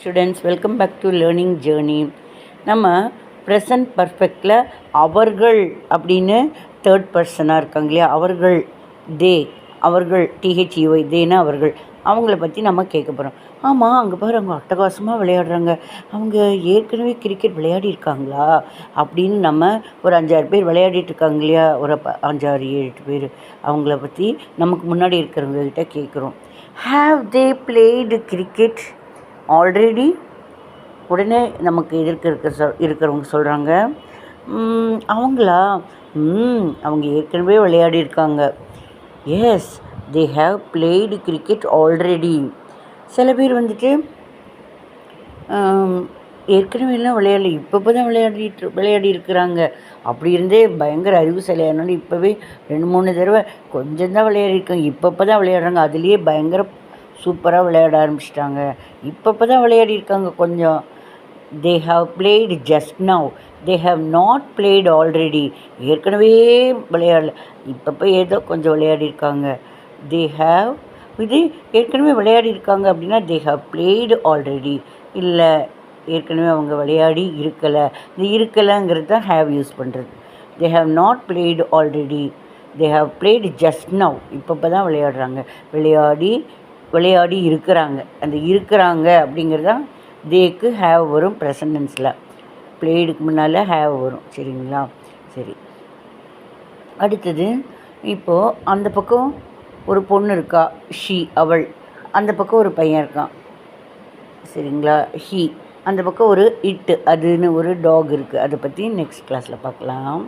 Students, welcome back to learning journey. நம்ம present பர்ஃபெக்டில் அவர்கள் அப்படின்னு தேர்ட் பர்சனாக இருக்காங்க இல்லையா, அவர்கள், தே, அவர்கள், டிஹெச்இஒய், தேனா அவர்கள், அவங்கள பற்றி நம்ம கேட்க போகிறோம். ஆமாம், அங்கே பாரு, அவங்க அட்டகாசமாக விளையாடுறாங்க, அவங்க ஏற்கனவே கிரிக்கெட் விளையாடி இருக்காங்களா அப்படின்னு நம்ம ஒரு 5-6 பேர் விளையாடிட்டு இருக்காங்க இல்லையா, ஒரு 5-6-7 பேர், அவங்கள பற்றி நமக்கு முன்னாடி இருக்கிறவங்ககிட்ட கேட்குறோம். Have they played cricket already? உடனே நமக்கு இருக்கிறவங்க சொல்கிறாங்க, அவங்களா, அவங்க ஏற்கனவே விளையாடி இருக்காங்க. Yes, they have played cricket already. சில பேர் வந்துட்டு ஏற்கனவே எல்லாம் விளையாடல, இப்போ தான் விளையாடி இருக்கிறாங்க. அப்படி இருந்தே பயங்கர அறிவு சிலையானாலும் இப்போவே 2-3 தடவை கொஞ்சம் தான் விளையாடிருக்காங்க, இப்போ தான் விளையாடுறாங்க, அதுலேயே பயங்கர சூப்பராக விளையாட ஆரம்பிச்சிட்டாங்க, இப்போ தான் விளையாடி இருக்காங்க கொஞ்சம். தே have blade just now, they have not blade already. ஏற்கனவே விளையாடல, இப்போ ஏதோ கொஞ்சம் விளையாடி இருக்காங்க. தே ஹாவ், இது ஏற்கனவே விளையாடி இருக்காங்க அப்படின்னா தே ஹாவ் பிளேடு ஆல்ரெடி. இல்லை, ஏற்கனவே அவங்க விளையாடி இருக்கலை, இந்த இருக்கலைங்கிறது தான் ஹேவ் யூஸ் பண்ணுறது. They have not blade already, they have blade just now, இப்போ தான் விளையாடுறாங்க, விளையாடி இருக்கிறாங்க. அந்த இருக்கிறாங்க அப்படிங்கிறது தான் தேக்கு ஹேவ் வரும் ப்ரெசன்டென்ஸில். பிளேடுக்கு முன்னால் ஹேவ் வரும். சரிங்களா? சரி, அடுத்தது, இப்போது அந்த பக்கம் ஒரு பொண்ணு இருக்கா, ஷீ, அவள். அந்த பக்கம் ஒரு பையன் இருக்கான், சரிங்களா, ஹீ. அந்த பக்கம் ஒரு இட்டு, அதுன்னு ஒரு டாக் இருக்குது. அதை பற்றி நெக்ஸ்ட் கிளாஸில் பார்க்கலாம்.